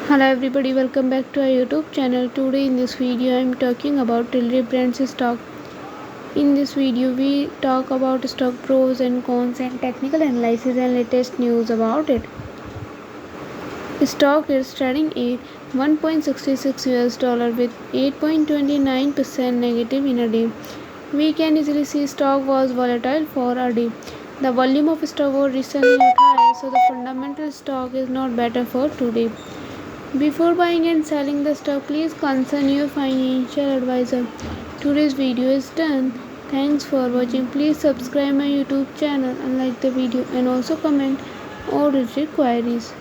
Hello everybody, welcome back to our YouTube channel. Today in this video I am talking about Tilray Brands stock. In this video we talk about stock pros and cons and technical analysis and latest news about it. Stock is trading at $1.66 with 8.29% negative in a day. We can easily see stock was volatile for a day. The volume of stock was recently not high, so the fundamental stock is not better for today. Before buying and selling the stock, please consult your financial advisor. Today's video is done. Thanks for watching. Please subscribe my YouTube channel and like the video and also comment all related queries.